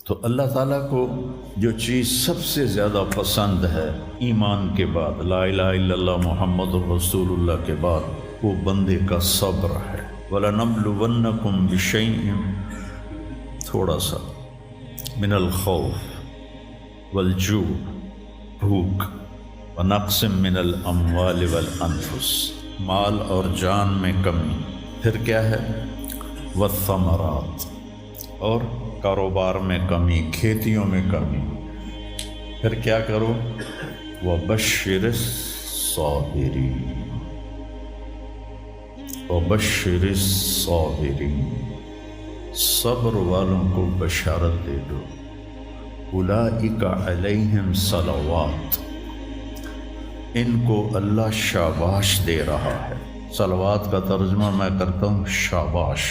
تو اللہ تعالیٰ کو جو چیز سب سے زیادہ پسند ہے ایمان کے بعد، لا الہ الا اللہ محمد رسول اللہ کے بعد، وہ بندے کا صبر ہے۔ وَلَنَبْلُوَنَّكُمْ بِشَيْءٍ، تھوڑا سا، من الخوف والجوع، بھوک، وَنَقْصٍ مِّنَ الْأَمْوَالِ وَالْأَنفُسِ، مال اور جان میں کمی، پھر کیا ہے، وَالثَّمَرَاتِ، اور کاروبار میں کمی، کھیتیوں میں کمی، پھر کیا کرو، وَبَشِّرِ الصَّابِرِينَ، وَبَشِّرِ الصَّابِرِينَ، صبر والوں کو بشارت دے دو، اولئک علیہم صلوات، ان کو اللہ شاباش دے رہا ہے۔ صلوات کا ترجمہ میں کرتا ہوں شاباش،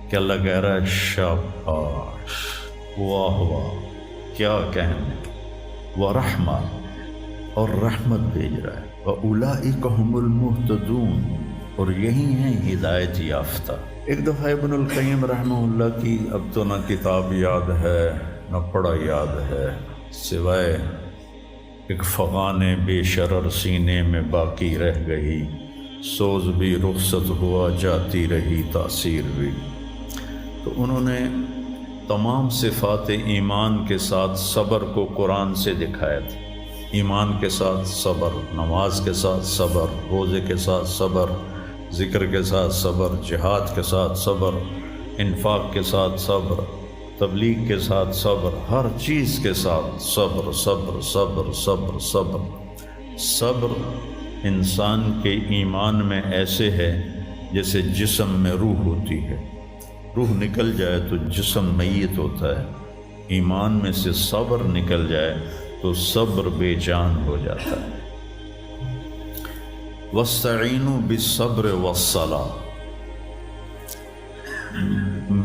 کہ اللہ کہہ رہا ہے شاباش، واہ واہ، کیا کہنے، ورحمہ، اور رحمت بھیج رہا ہے، وَأُولَئِكَ هُمُ الْمُهْتَدُونَ، اور یہی ہیں ہدایت یافتہ۔ ایک دفعہ ابن القیم رحمہ اللہ کی اب تو نہ کتاب یاد ہے نہ پڑھا یاد ہے، سوائے ایک فغان بے شرر سینے میں باقی رہ گئی، سوز بھی رخصت ہوا جاتی رہی تاثیر بھی۔ تو انہوں نے تمام صفات ایمان کے ساتھ صبر کو قرآن سے دکھایا تھا۔ ایمان کے ساتھ صبر، نماز کے ساتھ صبر، روزے کے ساتھ صبر، ذکر کے ساتھ صبر، جہاد کے ساتھ صبر، انفاق کے ساتھ صبر، تبلیغ کے ساتھ صبر، ہر چیز کے ساتھ صبر صبر صبر صبر صبر۔ صبر انسان کے ایمان میں ایسے ہے جیسے جسم میں روح ہوتی ہے، روح نکل جائے تو جسم میت ہوتا ہے، ایمان میں سے صبر نکل جائے تو صبر بے جان ہو جاتا ہے۔ وَاسْتَعِینُوا بِالصَّبْرِ وَالصَّلَاةِ،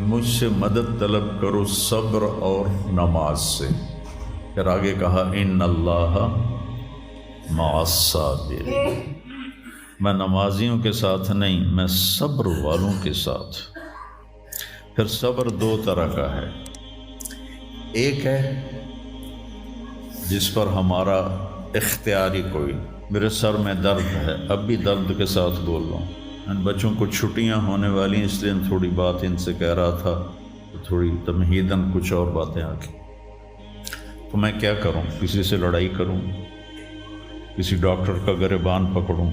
مجھ سے مدد طلب کرو صبر اور نماز سے۔ پھر آگے کہا ان اللہ مع الصابرین، میں نمازیوں کے ساتھ نہیں، میں صبر والوں کے ساتھ۔ پھر صبر دو طرح کا ہے، ایک ہے جس پر ہمارا اختیاری کوئی، میرے سر میں درد ہے، اب بھی درد کے ساتھ بول رہا ہوں، ان بچوں کو چھٹیاں ہونے والی ہیں، اس لیے تھوڑی بات ان سے کہہ رہا تھا، تھوڑی تمہیداً کچھ اور باتیں آ گئی، تو میں کیا کروں، کسی سے لڑائی کروں، کسی ڈاکٹر کا گریبان پکڑوں؟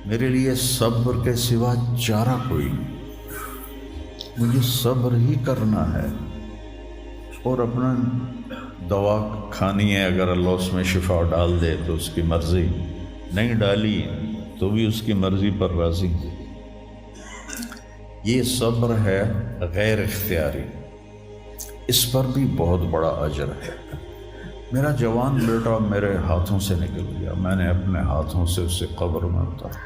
میرے لیے صبر کے سوا چارہ کوئی نہیں، مجھے صبر ہی کرنا ہے، اور اپنا دوا کھانی ہے، اگر اللہ اس میں شفا ڈال دے تو اس کی مرضی، نہیں ڈالی تو بھی اس کی مرضی پر راضی۔ یہ صبر ہے غیر اختیاری، اس پر بھی بہت بڑا اجر ہے۔ میرا جوان بیٹا میرے ہاتھوں سے نکل گیا، میں نے اپنے ہاتھوں سے اسے قبر میں اتارا،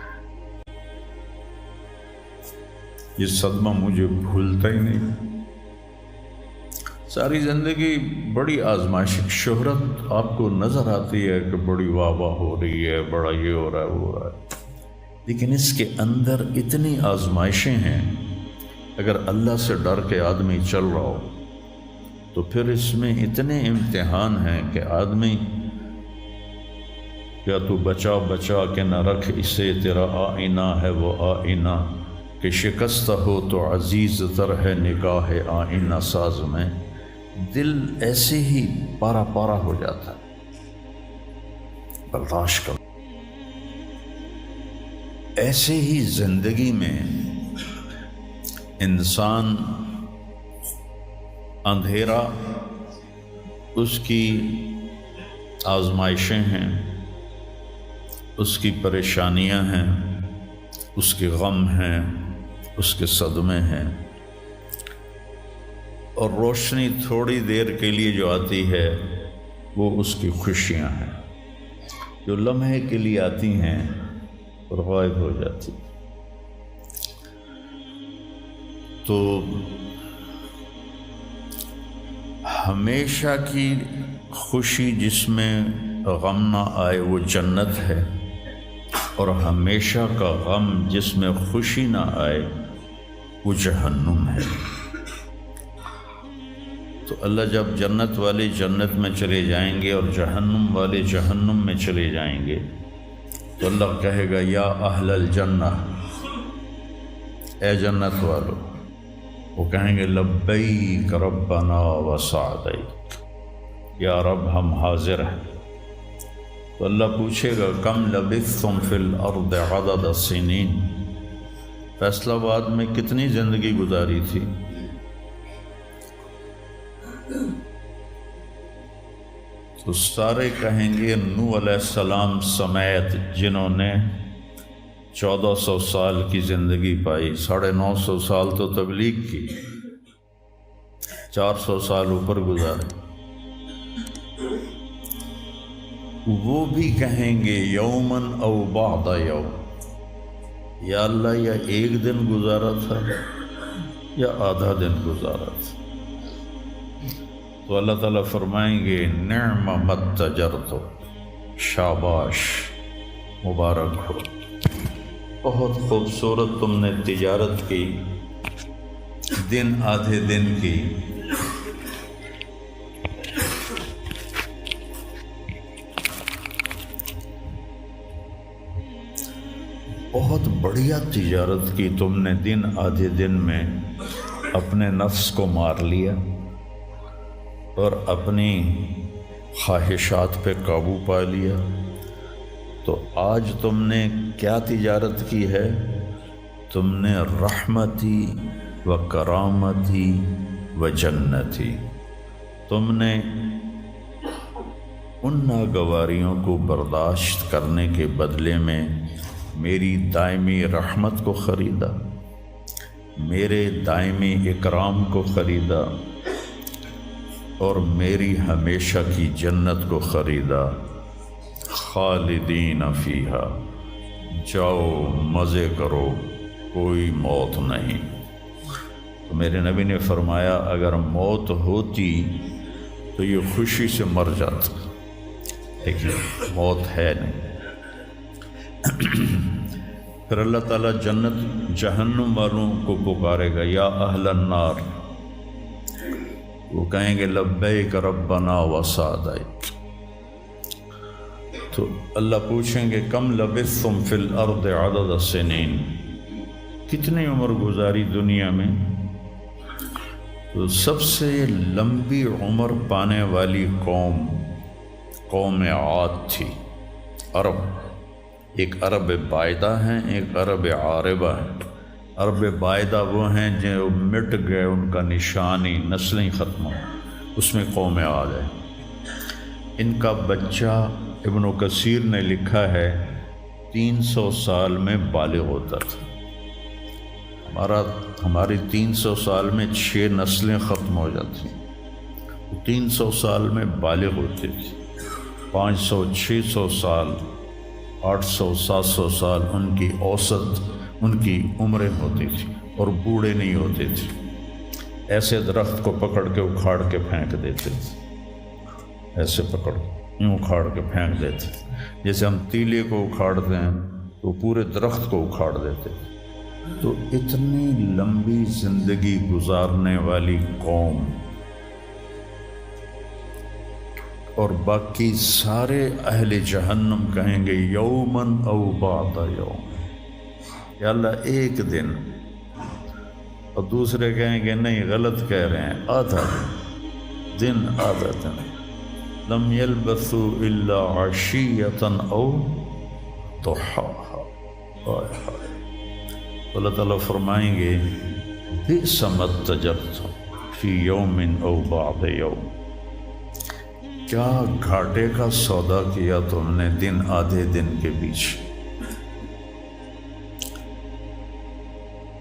یہ صدمہ مجھے بھولتا ہی نہیں۔ ساری زندگی بڑی آزمائش، شہرت آپ کو نظر آتی ہے کہ بڑی واہ واہ ہو رہی ہے، بڑا یہ ہو رہا ہے وہ ہو رہا ہے، لیکن اس کے اندر اتنی آزمائشیں ہیں، اگر اللہ سے ڈر کے آدمی چل رہا ہو تو پھر اس میں اتنے امتحان ہیں کہ آدمی یا تو بچا بچا کے نہ رکھ اسے، تیرا آئینہ ہے وہ آئینہ، کہ شکستہ ہو تو عزیز تر ہے نگاہ آئینہ ساز میں۔ دل ایسے ہی پارا پارا ہو جاتا ہے، برداشت کرو۔ ایسے ہی زندگی میں انسان اندھیرا اس کی آزمائشیں ہیں، اس کی پریشانیاں ہیں، اس کے غم ہیں، اس کے صدمے ہیں، اور روشنی تھوڑی دیر کے لیے جو آتی ہے وہ اس کی خوشیاں ہیں، جو لمحے کے لیے آتی ہیں اور غائب ہو جاتی۔ تو ہمیشہ کی خوشی جس میں غم نہ آئے وہ جنت ہے، اور ہمیشہ کا غم جس میں خوشی نہ آئے وہ جہنم ہے۔ تو اللہ جب جنت والے جنت میں چلے جائیں گے اور جہنم والے جہنم میں چلے جائیں گے تو اللہ کہے گا یا اہل الجنہ، اے جنت والو، وہ کہیں گے لبیک ربنا وسعدیک، یا رب ہم حاضر ہیں۔ تو اللہ پوچھے گا کم لبثتم فی الارض عدد السنین، فیصل آباد میں کتنی زندگی گزاری تھی؟ تو سارے کہیں گے نوح علیہ السلام سمیت جنہوں نے 1400 سال کی زندگی پائی، 950 سال تو تبلیغ کی، 400 سال اوپر گزارے، وہ بھی کہیں گے یومن او بعد یوم، یا اللہ یا ایک دن گزارا تھا یا آدھا دن گزارا تھا۔ تو اللہ تعالیٰ فرمائیں گے نعم متجرت، شاباش، مبارک ہو، بہت خوبصورت تم نے تجارت کی، دن آدھے دن کی، بہت بڑھیا تجارت کی تم نے، دن آدھے دن میں اپنے نفس کو مار لیا اور اپنی خواہشات پہ قابو پا لیا۔ تو آج تم نے کیا تجارت کی ہے؟ تم نے رحمتی و کرامتی و جنتی، تم نے ان ناگواریوں کو برداشت کرنے کے بدلے میں میری دائمی رحمت کو خریدا، میرے دائمی اکرام کو خریدا، اور میری ہمیشہ کی جنت کو خریدا۔ خالدین فیہا، جاؤ مزے کرو، کوئی موت نہیں۔ تو میرے نبی نے فرمایا اگر موت ہوتی تو یہ خوشی سے مر جاتا، لیکن موت ہے نہیں۔ پھر اللہ تعالیٰ جنت جہنم والوں کو پکارے گا یا اہل النار، وہ کہیں گے لبیک ربنا وسعدیک۔ تو اللہ پوچھیں گے کم لبثتم فی الارض عدد السنین، کتنی عمر گزاری دنیا میں؟ تو سب سے لمبی عمر پانے والی قوم عاد تھی، عرب۔ ایک عرب بائدہ ہیں، ایک عرب عاربہ ہیں۔ عرب بائدہ وہ ہیں جو مٹ گئے، ان کا نشانی نسلیں ختم ہو، اس میں قوم عاد ہے۔ ان کا بچہ ابن کثیر نے لکھا ہے 300 سال میں بالغ ہوتا تھا۔ ہماری 300 سال میں 6 نسلیں ختم ہو جاتی، 300 سال میں بالغ ہوتے تھے۔ 500 600 سال 800 700 سال ان کی اوسط ان کی عمریں ہوتی تھی، اور بوڑھے نہیں ہوتے تھے۔ ایسے درخت کو پکڑ کے اکھاڑ کے پھینک دیتے تھے، ایسے پکڑ یوں اکھاڑ کے پھینک دیتے، جیسے ہم تیلے کو اکھاڑتے ہیں تو پورے درخت کو اکھاڑ دیتے۔ تو اتنی لمبی زندگی گزارنے والی قوم، اور باقی سارے اہل جہنم کہیں گے یومن او بعد یوم، یا اللہ ایک دن، اور دوسرے کہیں گے نہیں غلط کہہ رہے ہیں، آدھا دن آدھا دن۔ لم یلبثوا الا عشیۃ او ضحاها۔ اللہ تعالیٰ فرمائیں گے بئس ما اتجرتم فی یوم او بعد یوم، کیا گھاٹے کا سودا کیا تم نے دن آدھے دن کے بیچ۔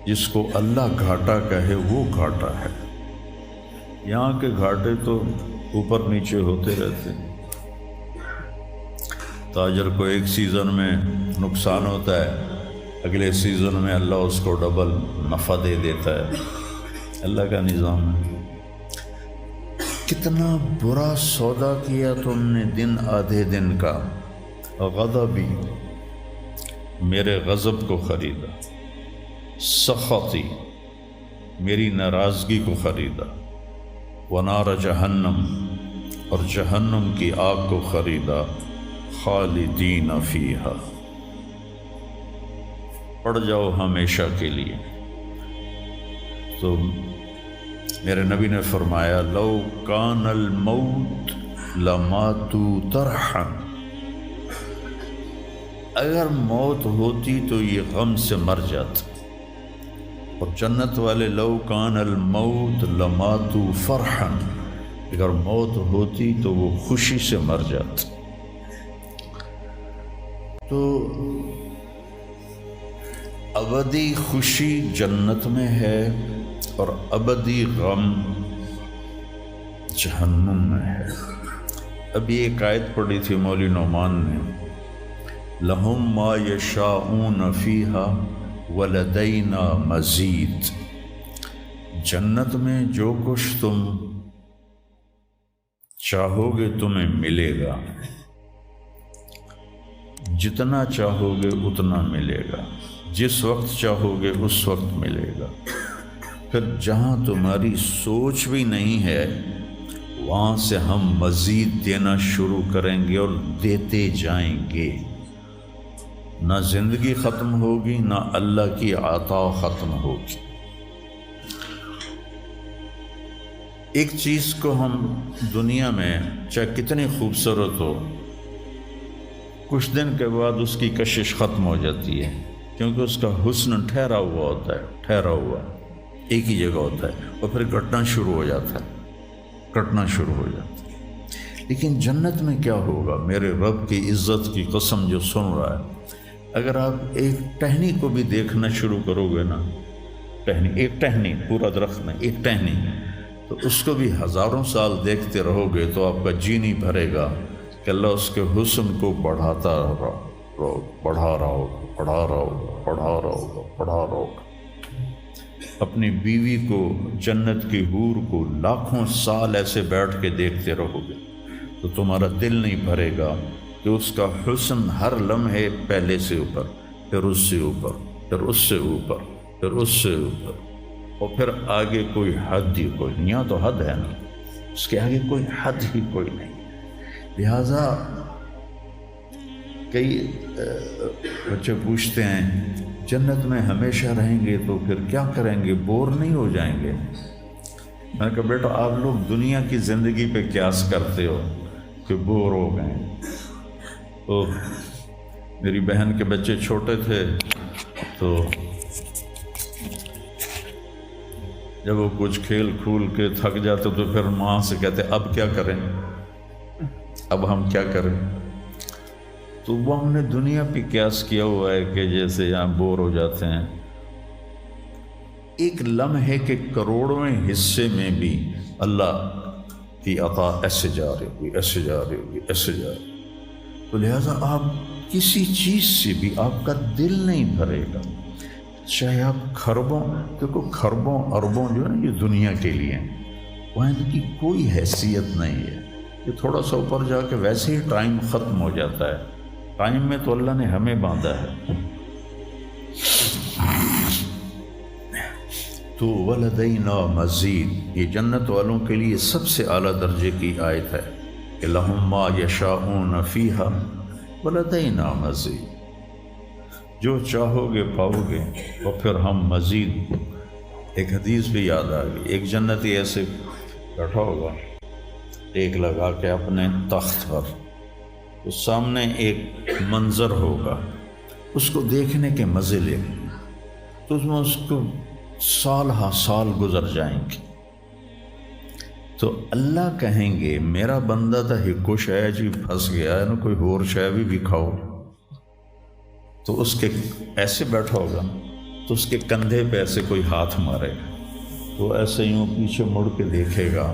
جس کو اللہ گھاٹا کہے وہ گھاٹا ہے، یہاں کے گھاٹے تو اوپر نیچے ہوتے رہتے ہیں۔ تاجر کو ایک سیزن میں نقصان ہوتا ہے، اگلے سیزن میں اللہ اس کو ڈبل نفع دے دیتا ہے، اللہ کا نظام ہے۔ کتنا برا سودا کیا تم نے دن آدھے دن کا۔ غضبی، میرے غضب کو خریدا، سخطی، میری ناراضگی کو خریدا، ونار جہنم، اور جہنم کی آگ کو خریدا، خالدین فیہا، پڑ جاؤ ہمیشہ کے لیے۔ تو میرے نبی نے فرمایا لو کان الموت لماتوا طرحا، اگر موت ہوتی تو یہ غم سے مر جاتے، اور جنت والے لو کان الموت لماتوا فرحا، اگر موت ہوتی تو وہ خوشی سے مر جاتے۔ تو ابدی خوشی جنت میں ہے اور ابدی غم جہنم میں ہے۔ ابھی ایک آیت پڑھی تھی مولوی نعمان نے، لہم ما یشاءون فیہا ولدینا مزید، جنت میں جو کچھ تم چاہو گے تمہیں ملے گا، جتنا چاہو گے اتنا ملے گا، جس وقت چاہو گے اس وقت ملے گا۔ پھر جہاں تمہاری سوچ بھی نہیں ہے وہاں سے ہم مزید دینا شروع کریں گے اور دیتے جائیں گے، نہ زندگی ختم ہوگی نہ اللہ کی عطا ختم ہوگی۔ ایک چیز کو ہم دنیا میں چاہے کتنی خوبصورت ہو، کچھ دن کے بعد اس کی کشش ختم ہو جاتی ہے، کیونکہ اس کا حسن ٹھہرا ہوا ہوتا ہے، ٹھہرا ہوا ایک ہی جگہ ہوتا ہے، اور پھر کٹنا شروع ہو جاتا ہے، کٹنا شروع ہو جاتا ہے۔ لیکن جنت میں کیا ہوگا؟ میرے رب کی عزت کی قسم جو سن رہا ہے، اگر آپ ایک ٹہنی کو بھی دیکھنا شروع کرو گے نا، ٹہنی، ایک ٹہنی، پورا درخت میں ایک ٹہنی، تو اس کو بھی ہزاروں سال دیکھتے رہو گے تو آپ کا جی نہیں بھرے گا کہ اللہ اس کے حسن کو بڑھاتا رہو، بڑھا رہا ہوگا، بڑھا رہا ہوگا، بڑھا رہا ہوگا، بڑھا رہا ہوگا۔ اپنی بیوی کو، جنت کی حور کو لاکھوں سال ایسے بیٹھ کے دیکھتے رہو گے تو تمہارا دل نہیں بھرے گا کہ اس کا حسن ہر لمحے پہلے سے اوپر، پھر اس سے اوپر، پھر اس سے اوپر، پھر اس سے اوپر، اور پھر آگے کوئی حد ہی کوئی نہیں۔ یہاں تو حد ہے نا، اس کے آگے کوئی حد ہی کوئی نہیں۔ لہٰذا کئی بچے پوچھتے ہیں جنت میں ہمیشہ رہیں گے تو پھر کیا کریں گے، بور نہیں ہو جائیں گے؟ میں نے کہا بیٹا آپ لوگ دنیا کی زندگی پہ قیاس کرتے ہو کہ بور ہو گئے۔ تو میری بہن کے بچے چھوٹے تھے تو جب وہ کچھ کھیل کھول کے تھک جاتے تو پھر ماں سے کہتے اب کیا کریں، اب ہم کیا کریں؟ تو وہ ہم نے دنیا پہ قیاس کیا ہوا ہے کہ جیسے یہاں بور ہو جاتے ہیں، ایک لمحے کے کروڑویں حصے میں بھی اللہ کی عطا ایسے جا رہی ہوگی، ایسے جا رہی ہوگی، ایسے جا رہی ہوگی۔ تو لہٰذا آپ کسی چیز سے بھی آپ کا دل نہیں بھرے گا، چاہے آپ خربوں، دیکھو خربوں اربوں جو ہے یہ دنیا کے لیے ہیں، وہاں ان کی کوئی حیثیت نہیں ہے۔ یہ تھوڑا سا اوپر جا کے ویسے ہی ٹائم ختم ہو جاتا ہے، ٹائم میں تو اللہ نے ہمیں باندھا ہے۔ تو ولدینا مزید، یہ جنت والوں کے لیے سب سے اعلیٰ درجے کی آیت ہے کہ لہم ما یشاءون فیہا ولدینا مزید، جو چاہو گے پاؤ گے، اور پھر ہم مزید۔ ایک حدیث بھی یاد آ گئی، ایک جنتی ایسے بیٹھا ہوگا ٹیک لگا کے اپنے تخت پر، تو سامنے ایک منظر ہوگا، اس کو دیکھنے کے مزے لے، تو اس میں اس کو سال ہا سال گزر جائیں گے۔ تو اللہ کہیں گے میرا بندہ تھا ہکو شے جی پھنس گیا ہے نا، کوئی اور شے بھی کھاؤ۔ تو اس کے ایسے بیٹھا ہوگا تو اس کے کندھے پہ ایسے کوئی ہاتھ مارے گا، تو ایسے یوں پیچھے مڑ کے دیکھے گا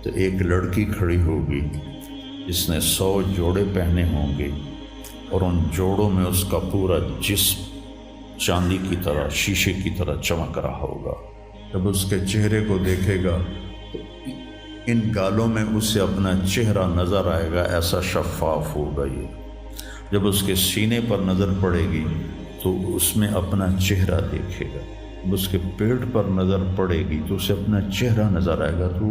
تو ایک لڑکی کھڑی ہوگی جس نے 100 جوڑے پہنے ہوں گے، اور ان جوڑوں میں اس کا پورا جسم چاندی کی طرح، شیشے کی طرح چمک رہا ہوگا۔ جب اس کے چہرے کو دیکھے گا تو ان گالوں میں اسے اپنا چہرہ نظر آئے گا، ایسا شفاف ہوگا یہ۔ جب اس کے سینے پر نظر پڑے گی تو اس میں اپنا چہرہ دیکھے گا، جب اس کے پیٹ پر نظر پڑے گی تو اسے اپنا چہرہ نظر آئے گا، تو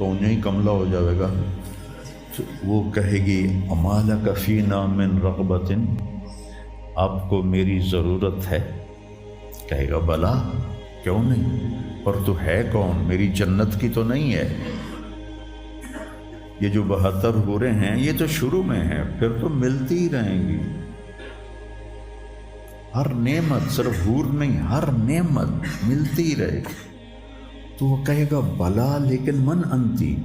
تو انہیں ہی کملہ ہو جائے گا. تو وہ کہے گی اما لک فینا من رغبۃ، آپ کو میری ضرورت ہے؟ کہے گا بلا، کیوں نہیں، پر تو ہے کون، میری جنت کی تو نہیں ہے. یہ جو 72 حوریں ہیں یہ تو شروع میں ہیں، پھر تو ملتی ہی رہیں گی. ہر نعمت، صرف حور نہیں، ہر نعمت ملتی ہی رہے گی. تو وہ کہے گا بلا لیکن من انتی،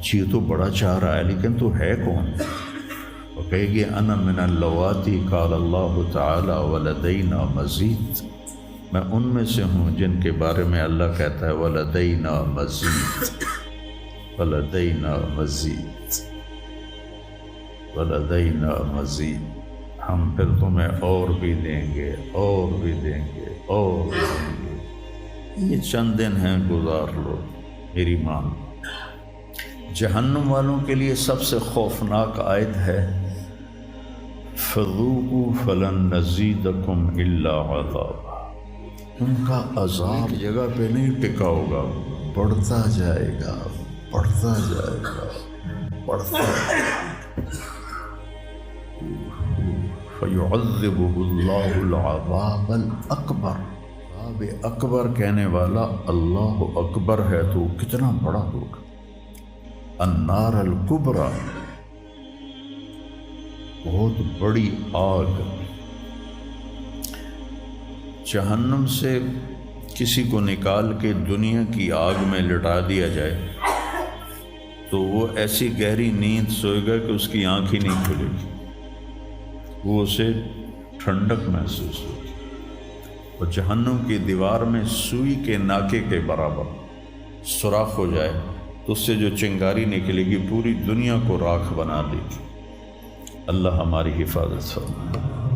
جی تو بڑا چاہ رہا ہے لیکن تو ہے کون؟ وہ کہے گی انا من اللواتی قال اللہ تعالی ولدینا مزید، میں ان میں سے ہوں جن کے بارے میں اللہ کہتا ہے ولدینا مزید، ولدینا مزید، ولدینا مزید، ہم پھر تمہیں اور بھی دیں گے، اور بھی دیں گے، اور بھی دیں گے. یہ چند دن ہیں، گزار لو، میری مان. جہنم والوں کے لیے سب سے خوفناک آیت ہے فذوقوا فلن نزیدکم الا عذابا. ان کا عذاب ایک جگہ پہ نہیں ٹکا ہوگا، بڑھتا جائے گا، بڑھتا جائے گا، بڑھتا جائے گا. فَيُعَذِّبُهُ اللَّهُ الْعَذَابَ الْأَكْبَرَ. عذاب اکبر کہنے والا اللہ اکبر ہے تو کتنا بڑا ہوگا. النار الکبریٰ، بہت بڑی آگ. جہنم سے کسی کو نکال کے دنیا کی آگ میں لٹا دیا جائے تو وہ ایسی گہری نیند سوئے گا کہ اس کی آنکھ ہی نہیں کھلے گی، وہ اسے ٹھنڈک محسوس ہوگی. اور جہنم کی دیوار میں سوئی کے ناکے کے برابر سوراخ ہو جائے تو اس سے جو چنگاری نکلے گی پوری دنیا کو راکھ بنا دے گی. اللہ ہماری حفاظت فرمائے.